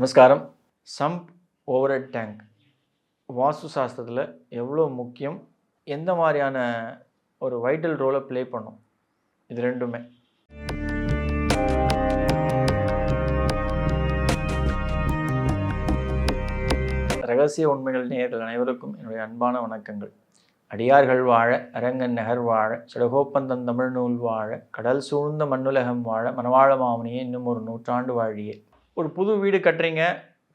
நமஸ்காரம். Sump overhead tank வாஸ்து சாஸ்திரத்தில் எவ்வளோ முக்கியம், எந்த மாதிரியான ஒரு வைட்டல் ரோலை ப்ளே பண்ணும், இது ரெண்டுமே. ரகசிய உண்மைகள் நேயர்கள் அனைவருக்கும் என்னுடைய அன்பான வணக்கங்கள். அடியார்கள் வாழ, அரங்கன் நகர் வாழ, சடகோப்பந்தன் தமிழ் நூல் வாழ, கடல் சூழ்ந்த மண்ணுலகம் வாழ, மனவாழ மாமனியே இன்னும் ஒரு நூற்றாண்டு வாழியே. ஒரு புது வீடு கட்டுறீங்க,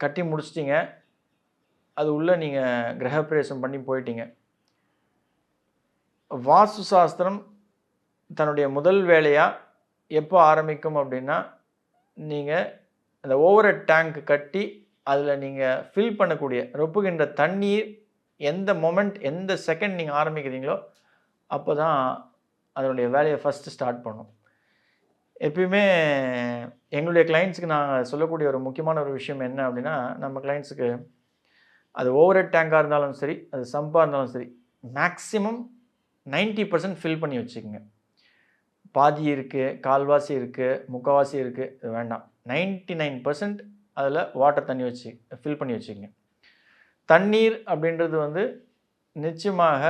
கட்டி முடிச்சிட்டிங்க, அது உள்ளே நீங்கள் கிரகப்பிரவேசம் பண்ணி போயிட்டீங்க. வாஸ்து சாஸ்திரம் தன்னுடைய முதல் வேலையாக எப்போ ஆரம்பிக்கும் அப்படின்னா, நீங்கள் அந்த ஓவர்ஹெட் டேங்க் கட்டி அதில் நீங்கள் ஃபில் பண்ணக்கூடிய ரொப்புகின்ற தண்ணீர் எந்த மொமெண்ட், எந்த செகண்ட் நீங்கள் ஆரம்பிக்கிறீங்களோ அப்போ தான் அதனுடைய வேலையை ஃபஸ்ட்டு ஸ்டார்ட் பண்ணும். எப்பயுமே எங்களுடைய கிளைண்ட்ஸுக்கு நான் சொல்லக்கூடிய ஒரு முக்கியமான ஒரு விஷயம் என்ன அப்படின்னா, நம்ம கிளைண்ட்ஸுக்கு அது ஓவர்ஹெட் டேங்காக இருந்தாலும் சரி, அது சம்பாக இருந்தாலும் சரி, மேக்ஸிமம் 90% ஃபில் பண்ணி வச்சுக்கோங்க. பாதி இருக்குது, கால்வாசி இருக்குது, முக்கால்வாசி இருக்குது, இது வேண்டாம். 99% அதில் வாட்டர் தண்ணி வச்சு ஃபில் பண்ணி வச்சுக்கோங்க. தண்ணீர் அப்படின்றது நிச்சயமாக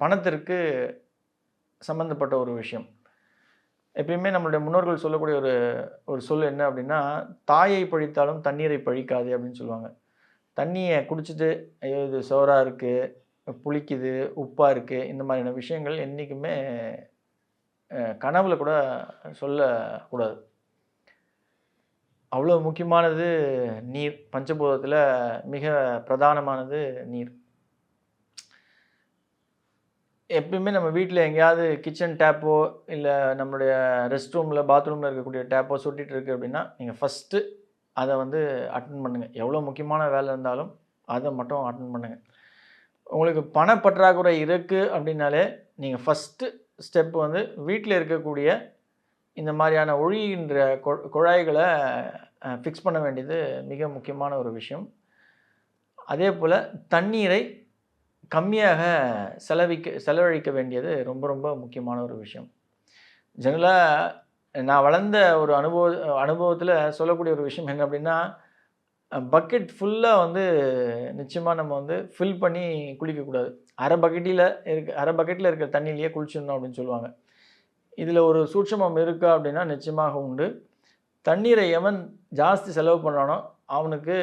பணத்திற்கு சம்மந்தப்பட்ட ஒரு விஷயம். எப்பயுமே நம்மளுடைய முன்னோர்கள் சொல்லக்கூடிய ஒரு சொல் என்ன அப்படின்னா, தாயை பழித்தாலும் தண்ணீரை பழிக்காது அப்படின்னு சொல்லுவாங்க. தண்ணியை குடிச்சிட்டு ஐயோ இது சோறாக இருக்குது, புளிக்குது, உப்பாக இருக்குது, இந்த மாதிரியான விஷயங்கள் என்றைக்குமே கனவுல கூட சொல்லக்கூடாது. அவ்வளோ முக்கியமானது நீர். பஞ்சபூதத்தில் மிக பிரதானமானது நீர். எப்பயுமே நம்ம வீட்டில் எங்கேயாவது கிச்சன் டேப்போ இல்லை நம்மளுடைய ரெஸ்ட் ரூமில் பாத்ரூமில் இருக்கக்கூடிய டேப்போ சுட்டிகிட்டு இருக்குது அப்படின்னா, நீங்கள் ஃபஸ்ட்டு அதை அட்டன் பண்ணுங்கள். எவ்வளோ முக்கியமான வேலை இருந்தாலும் அதை மட்டும் அட்டன் பண்ணுங்கள். உங்களுக்கு பணப்பற்றாக்குறை இருக்குது அப்படின்னாலே நீங்கள் ஃபஸ்ட்டு ஸ்டெப் வீட்டில் இருக்கக்கூடிய இந்த மாதிரியான ஒழிகின்ற குழாய்களை ஃபிக்ஸ் பண்ண வேண்டியது மிக முக்கியமான ஒரு விஷயம். அதே போல் தண்ணீரை கம்மியாக செலவழிக்க வேண்டியது ரொம்ப ரொம்ப முக்கியமான ஒரு விஷயம். ஜெனரலாக நான் வளர்ந்த ஒரு அனுபவத்தில் சொல்லக்கூடிய ஒரு விஷயம் என்ன அப்படின்னா, பக்கெட் ஃபுல்லாக நிச்சயமாக நம்ம ஃபில் பண்ணி குளிக்கக்கூடாது. அரை பக்கெட்டில் இருக்கிற தண்ணியிலேயே குளிச்சிடணும் அப்படின்னு சொல்லுவாங்க. இதில் ஒரு சூட்சமம் இருக்கா அப்படின்னா நிச்சயமாக உண்டு. தண்ணீரை எவன் ஜாஸ்தி செலவு பண்ணுறானோ அவனுக்கு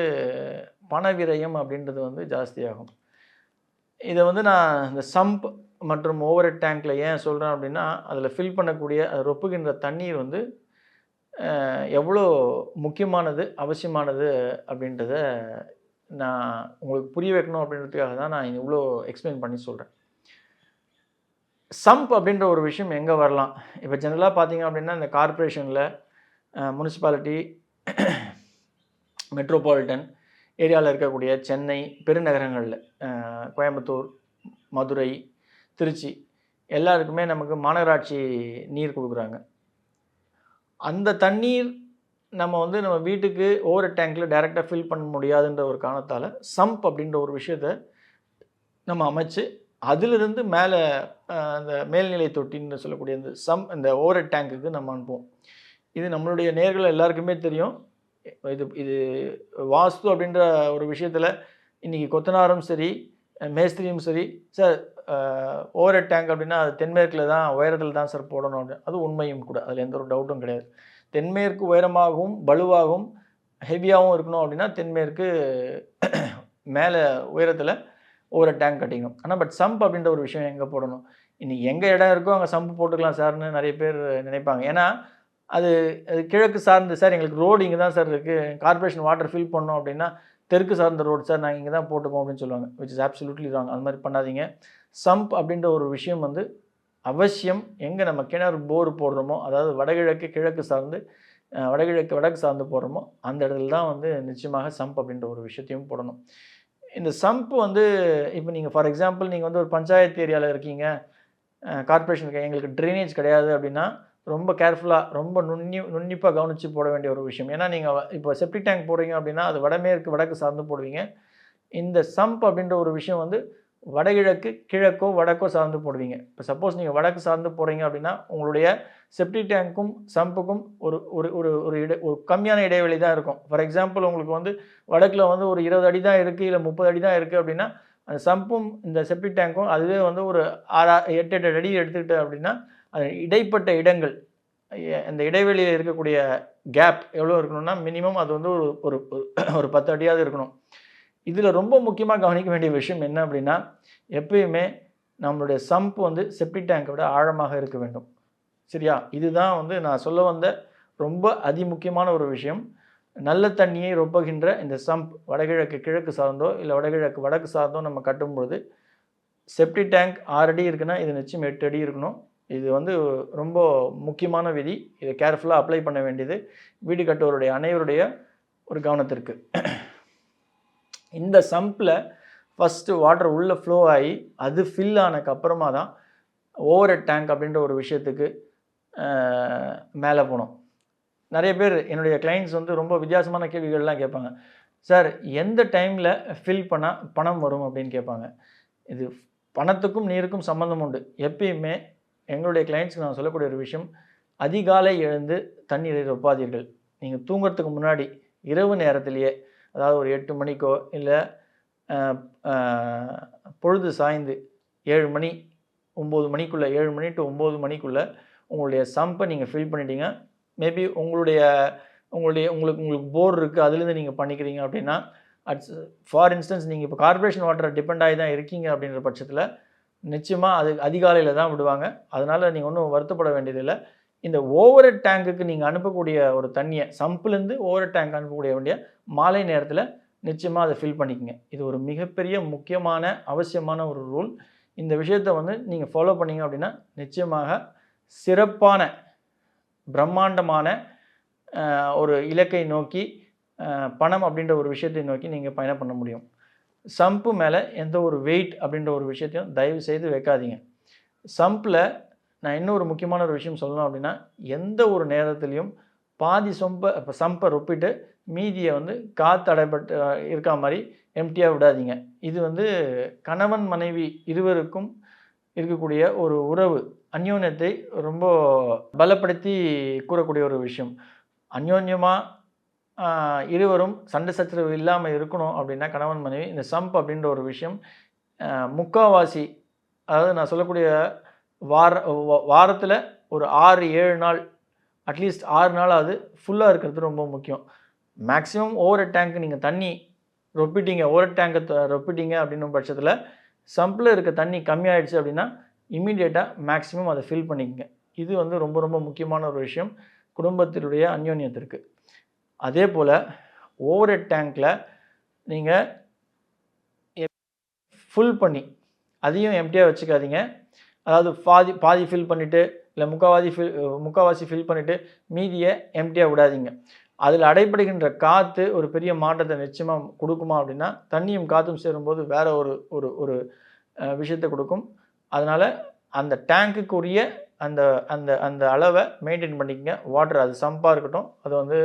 பண விரயம் அப்படின்றது ஜாஸ்தியாகும். இதை நான் இந்த சம்ப் மற்றும் ஓவர்ஹெட் டேங்க்கில் ஏன் சொல்கிறேன் அப்படின்னா, அதில் ஃபில் பண்ணக்கூடிய அது ரொப்புகின்ற தண்ணீர் எவ்வளோ முக்கியமானது, அவசியமானது அப்படின்றத நான் உங்களுக்கு புரிய வைக்கணும் அப்படின்றதுக்காக தான் நான் இவ்வளோ எக்ஸ்பிளைன் பண்ணி சொல்கிறேன். சம்ப் அப்படின்ற ஒரு விஷயம் எங்கே வரலாம்? இப்போ ஜெனரலாக பார்த்தீங்க அப்படின்னா, இந்த கார்ப்பரேஷனில், முனிசிபாலிட்டி, மெட்ரோபாலிட்டன் ஏரியாவில் இருக்கக்கூடிய சென்னை பெருநகரங்களில், கோயம்புத்தூர், மதுரை, திருச்சி எல்லாருக்குமே நமக்கு மாநகராட்சி நீர் கொடுக்குறாங்க. அந்த தண்ணீர் நம்ம வீட்டுக்கு ஓவர் டேங்க்கில் டைரெக்டாக ஃபில் பண்ண முடியாதுன்ற ஒரு காரணத்தால் சம்ப் அப்படின்ற ஒரு விஷயத்தை நம்ம அமைச்சு அதிலிருந்து மேலே அந்த மேல்நிலை தொட்டின்னு சொல்லக்கூடிய இந்த ஓவர் டேங்க்குக்கு நம்ம அனுப்புவோம். இது நம்மளுடைய நேயர்கள் எல்லாருக்குமே தெரியும். இது வாஸ்து அப்படின்ற ஒரு விஷயத்தில் இன்றைக்கி கொத்தனாரும் சரி, மேஸ்திரியும் சரி, சார் ஓவர் டேங்க் அப்படின்னா அது தென்மேற்கில் தான், உயரத்தில் தான் சார் போடணும் அப்படின்னு. அது உண்மையும் கூட, அதில் எந்த ஒரு டவுட்டும் கிடையாது. தென்மேற்கு உயரமாகவும் பலுவாகவும் ஹெவியாகவும் இருக்கணும் அப்படின்னா தென்மேற்கு மேலே உயரத்தில் ஓவர் டேங்க் கட்டிக்கணும். ஆனால் சம்ப் அப்படின்ற ஒரு விஷயம் எங்கே போடணும்? இன்றைக்கி எங்கே இடம் இருக்கோ அங்கே சம்ப் போட்டுக்கலாம் சார்னு நிறைய பேர் நினைப்பாங்க. ஏன்னா அது கிழக்கு சார்ந்து, சார் எங்களுக்கு ரோடு இங்கே தான் சார் இருக்குது, கார்பரேஷன் வாட்டர் ஃபில் பண்ணோம் அப்படின்னா தெற்கு சார்ந்த ரோடு சார், நாங்கள் இங்கே தான் போட்டுப்போம் அப்படின்னு சொல்லுவாங்க. Which is absolutely wrong. அது மாதிரி பண்ணாதீங்க. சம்ப் அப்படின்ற ஒரு விஷயம் அவசியம். எங்கே நம்ம கிணறு போர் போடுறோமோ, அதாவது வடகிழக்கு கிழக்கு சார்ந்து, வடக்கு சார்ந்து போடுறோமோ அந்த இடத்துல தான் நிச்சயமாக சம்ப் அப்படின்ற ஒரு விஷயத்தையும் போடணும். இந்த சம்ப் இப்போ நீங்கள் ஃபார் எக்ஸாம்பிள் நீங்கள் ஒரு பஞ்சாயத்து ஏரியாவில் இருக்கீங்க, கார்பரேஷனுக்கு எங்களுக்கு ட்ரைனேஜ் கிடையாது அப்படின்னா ரொம்ப கேர்ஃபுல்லாக, ரொம்ப நுண்ணிப்பாக கவனித்து போட வேண்டிய ஒரு விஷயம். ஏன்னா நீங்கள் இப்போ செப்டிக் டேங்க் போடுறீங்க அப்படின்னா அது வடக்கு சார்ந்து போடுவீங்க. இந்த சம்ப் அப்படின்ற ஒரு விஷயம் வடகிழக்கு, கிழக்கோ, வடக்கோ சார்ந்து போடுவீங்க. இப்போ சப்போஸ் நீங்கள் வடக்கு சார்ந்து போடுறீங்க அப்படின்னா, உங்களுடைய செப்டிக் டேங்க்கும் சம்புக்கும் ஒரு ஒரு ஒரு ஒரு ஒரு கம்மியான இடைவெளி தான் இருக்கும். ஃபார் எக்ஸாம்பிள் உங்களுக்கு வந்து வடக்கில் வந்து ஒரு 20 அடி தான் இருக்குது, இல்லை 30 அடி தான் இருக்குது அப்படின்னா, அந்த சம்பும் இந்த செப்டிக் டேங்க்கும் அதுவே வந்து ஒரு 8 அடி எடுத்துக்கிட்டு அப்படின்னா, அது இடைப்பட்ட இடங்கள் அந்த இடைவெளியில் இருக்கக்கூடிய கேப் எவ்வளோ இருக்கணும்னா, மினிமம் அது வந்து ஒரு ஒரு ஒரு 10 அடியாவது இருக்கணும். இதில் ரொம்ப முக்கியமாக கவனிக்க வேண்டிய விஷயம் என்ன அப்படின்னா, எப்பயுமே நம்மளுடைய சம்ப் வந்து செப்டிக் டேங்கை விட ஆழமாக இருக்க வேண்டும். சரியா? இதுதான் வந்து நான் சொல்ல வந்த ரொம்ப அதிமுக்கியமான ஒரு விஷயம். நல்ல தண்ணியை ரொப்புகின்ற இந்த சம்ப் வடகிழக்கு கிழக்கு சார்ந்தோ, இல்லை வடகிழக்கு வடக்கு சார்ந்தோ நம்ம கட்டும்பொழுது, செப்டிக் டேங்க் 6 அடி இருக்குன்னா, இது நிச்சயம் 8 அடி இருக்கணும். இது வந்து ரொம்ப முக்கியமான விதி. இதை கேர்ஃபுல்லாக அப்ளை பண்ண வேண்டியது வீடு கட்டுவோருடைய அனைவருடைய ஒரு கவனத்திற்கு. இந்த சம்பில் ஃபஸ்ட்டு வாட்டர் உள்ளே ஃப்ளோ ஆகி அது ஃபில் ஆனதுக்கப்புறமா தான் ஓவர் ஹெட் டேங்க் அப்படின்ற ஒரு விஷயத்துக்கு மேலே போனோம். நிறைய பேர் என்னுடைய கிளைண்ட்ஸ் வந்து ரொம்ப வித்தியாசமான கேள்விகள்லாம் கேட்பாங்க. சார் எந்த டைமில் ஃபில் பண்ணால் பணம் வரும் அப்படின்னு கேட்பாங்க. இது பணத்துக்கும் நீருக்கும் சம்மந்தம் உண்டு. எப்பயுமே எங்களுடைய கிளைண்ட்ஸ்க்கு நான் சொல்லக்கூடிய ஒரு விஷயம், அதிகாலை எழுந்து தண்ணீரை ரொப்பாதீர்கள். நீங்கள் தூங்குறதுக்கு முன்னாடி இரவு நேரத்திலேயே, அதாவது ஒரு 8 மணிக்கோ இல்லை பொழுது சாய்ந்து 7 மணி 9 மணிக்குள்ளே 7 மணி டு 9 மணிக்குள்ளே உங்களுடைய சம்பை நீங்கள் ஃபில் பண்ணிட்டீங்க. மேபி உங்களுக்கு போர் இருக்குது, அதுலேருந்து நீங்கள் பண்ணிக்கிறீங்க அப்படின்னா, ஃபார் இன்ஸ்டன்ஸ் நீங்கள் இப்போ கார்பரேஷன் வாட்டரை டிபெண்ட் ஆகி தான் இருக்கீங்க அப்படின்ற பட்சத்தில் நிச்சயமாக அது அதிகாலையில் தான் விடுவாங்க. அதனால் நீங்கள் ஒன்றும் வருத்தப்பட வேண்டியதில்லை. இந்த ஓவர் ஹெட் டேங்குக்கு நீங்கள் அனுப்பக்கூடிய ஒரு தண்ணியை சம்புலேருந்து ஓவர் ஹெட் டேங்க் அனுப்பக்கூடிய வேண்டிய மாலை நேரத்தில் நிச்சயமாக அதை ஃபில் பண்ணிக்கங்க. இது ஒரு மிகப்பெரிய முக்கியமான அவசியமான ஒரு ரூல். இந்த விஷயத்தை வந்து நீங்கள் ஃபாலோ பண்ணிங்க அப்படின்னா நிச்சயமாக சிறப்பான பிரம்மாண்டமான ஒரு இலக்கை நோக்கி பணம் அப்படின்ற ஒரு விஷயத்தை நோக்கி நீங்கள் பயணம் பண்ண முடியும். சம்பு மேலே எந்த ஒரு வெயிட் அப்படின்ற ஒரு விஷயத்தையும் தயவு செய்து வைக்காதீங்க. சம்பில் நான் இன்னொரு முக்கியமான ஒரு விஷயம் சொல்லணும் அப்படின்னா, எந்த ஒரு நேரத்துலையும் பாதி சம்பை ரொப்பிட்டு மீதியை வந்து காற்று அடைபட்டு இருக்கா மாதிரி எம்டியாக விடாதீங்க. இது வந்து கணவன் மனைவி இருவருக்கும் இருக்கக்கூடிய ஒரு உறவு அந்யோன்யத்தை ரொம்ப பலப்படுத்தி கூறக்கூடிய ஒரு விஷயம். அந்யோன்யமாக இருவரும் சண்டை சச்சரவு இல்லாமல் இருக்கணும் அப்படின்னா கணவன் மனைவி இந்த சம்ப் அப்படின்ற ஒரு விஷயம் முக்கால்வாசி, அதாவது நான் சொல்லக்கூடிய வாரத்தில் ஒரு 6-7 நாள், அட்லீஸ்ட் 6 நாளாவது ஃபுல்லாக இருக்கிறது ரொம்ப முக்கியம். மேக்ஸிமம் ஓவர் ஹெட் டேங்க் நீங்கள் தண்ணி ரொப்பிட்டீங்க, ஓவர் ஹெட் டேங்கை ரொப்பிட்டீங்க அப்படின்னும் பட்சத்தில் சம்பில் இருக்க தண்ணி கம்மியாயிடுச்சு அப்படின்னா இம்மீடியட்டாக மேக்ஸிமம் அதை ஃபில் பண்ணிக்கங்க. இது வந்து ரொம்ப ரொம்ப முக்கியமான ஒரு விஷயம் குடும்பத்தினுடைய அந்யோன்யத்திற்கு. அதே போல் ஓவர் ஹெட் டேங்க்கில் நீங்கள் ஃபுல் பண்ணி அதையும் எம்டியாக வச்சுக்காதீங்க. அதாவது பாதி ஃபில் பண்ணிவிட்டு இல்லை முக்கால்வாசி ஃபில் பண்ணிவிட்டு மீதியை எம்டியாக விடாதீங்க. அதில் அடைபடுகின்ற காற்று ஒரு பெரிய மாற்றத்தை நிச்சயமாக கொடுக்குமா அப்படின்னா, தண்ணியும் காற்றும் சேரும்போது வேறு ஒரு ஒரு ஒரு விஷயத்தை கொடுக்கும். அதனால் அந்த டேங்க்குக்குரிய அந்த அந்த அந்த அளவை மெயின்டைன் பண்ணிக்கங்க. வாட்டர் அது சம்பாக இருக்கட்டும், அது வந்து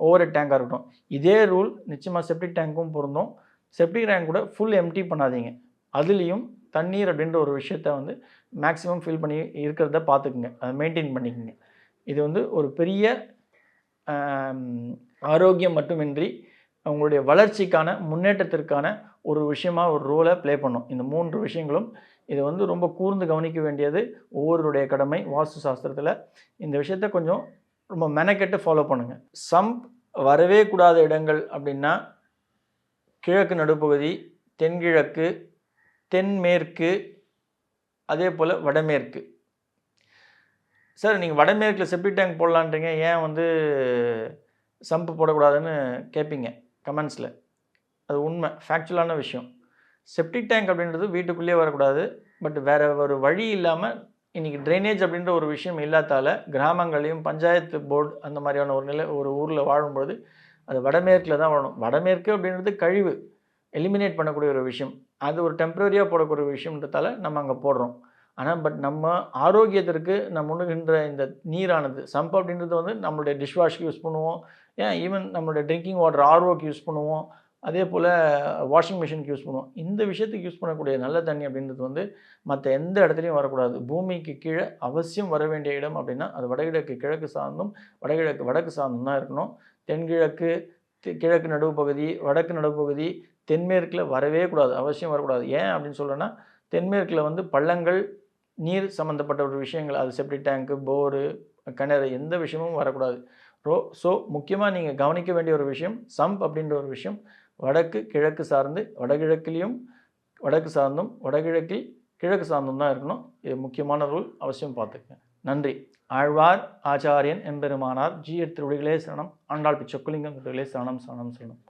ஓவர் ஹெட் டேங்காக இருக்கட்டும். இதே ரூல் நிச்சயமாக செப்டிக் டேங்க்கும் பொருந்தும். செப்டிக் டேங்க் கூட ஃபுல் எம்டி பண்ணாதீங்க. அதுலேயும் தண்ணீர் அப்படின்ற ஒரு விஷயத்தை வந்து மேக்ஸிமம் ஃபில் பண்ணி இருக்கிறத பார்த்துக்குங்க, அதை மெயின்டைன் பண்ணிக்கோங்க. இது வந்து ஒரு பெரிய ஆரோக்கியம் மட்டுமின்றி உங்களுடைய வளர்ச்சிக்கான முன்னேற்றத்திற்கான ஒரு விஷயமாக ஒரு ரோலை ப்ளே பண்ணும். இந்த 3 விஷயங்களும் இதை வந்து ரொம்ப கூர்ந்து கவனிக்க வேண்டியது ஒவ்வொருடைய கடமை வாஸ்து சாஸ்திரத்தில். இந்த விஷயத்தை கொஞ்சம் ரொம்ப மெனக்கெட்டு ஃபாலோ பண்ணுங்கள். சம்ப் வரவே கூடாத இடங்கள் அப்படின்னா கிழக்கு நடுப்பகுதி, தென்கிழக்கு, தென்மேற்கு, அதே போல் வடமேற்கு. சார் நீங்கள் வடமேற்கில் செப்டிக் டேங்க் போடலான்றீங்க, ஏன் வந்து சம்பு போடக்கூடாதுன்னு கேட்பீங்க கமெண்ட்ஸில். அது உண்மை, ஃபேக்சுவலான விஷயம். செப்டிக் டேங்க் அப்படின்றது வீட்டுக்குள்ளேயே வரக்கூடாது. பட் வேறு ஒரு வழி இல்லாமல் இன்றைக்கி ட்ரைனேஜ் அப்படின்ற ஒரு விஷயம் இல்லாதால கிராமங்களையும் பஞ்சாயத்து போர்டு அந்த மாதிரியான ஒரு ஊரில் வாழும்பொழுது அது வடமேற்கில் தான் வரணும். வடமேற்கு அப்படின்றது கழிவு எலிமினேட் பண்ணக்கூடிய ஒரு விஷயம். அது ஒரு டெம்பரரியாக போடக்கூடிய ஒரு விஷயம்ன்றதால நம்ம அங்கே போடுறோம். ஆனால் பட் நம்ம ஆரோக்கியத்திற்கு நம்ம உண்ணுகின்ற இந்த நீரானது சம்ப் அப்படின்றது வந்து நம்மளுடைய டிஷ்வாஷ்க்கு யூஸ் பண்ணுவோம். ஏன் ஈவன் நம்மளுடைய ட்ரிங்கிங் வாட்டர் ஆர்ஓக்கு யூஸ் பண்ணுவோம். அதே போல் வாஷிங் மிஷினுக்கு யூஸ் பண்ணுவோம். இந்த விஷயத்துக்கு யூஸ் பண்ணக்கூடிய நல்ல தண்ணி அப்படின்றது வந்து மற்ற எந்த இடத்துலையும் வரக்கூடாது. பூமிக்கு கீழே அவசியம் வர வேண்டிய இடம் அப்படின்னா அது வடகிழக்கு கிழக்கு சார்ந்தும் வடகிழக்கு வடக்கு சார்ந்தும் தான் இருக்கணும். தென்கிழக்கு கிழக்கு நடுவு பகுதி, வடக்கு நடுவு பகுதி, தென்மேற்கில் வரவே கூடாது. அவசியம் வரக்கூடாது. ஏன் அப்படின்னு சொல்கிறேன்னா, தென்மேற்கில் வந்து பள்ளங்கள், நீர் சம்மந்தப்பட்ட ஒரு விஷயங்கள், அது செப்டிக் டேங்க்கு, போரு, கிணறு எந்த விஷயமும் வரக்கூடாது. ஸோ முக்கியமாக நீங்கள் கவனிக்க வேண்டிய ஒரு விஷயம், சம்ப் அப்படின்ற ஒரு விஷயம் வடக்கு கிழக்கு சார்ந்து, வடகிழக்கிலையும் வடக்கு சார்ந்தும், வடகிழக்கில் கிழக்கு சார்ந்தும் தான் இருக்கணும். இது முக்கியமான ரூல். அவசியம் பார்த்துக்கங்க. நன்றி. ஆழ்வார் ஆச்சாரியன் எம்பெருமானார் ஜீயர் திருவடிகளே சரணம். ஆண்டாள் பிச்சக்குலிங்கம் திருவடிகளே சரணம் சரணம் சரணம்.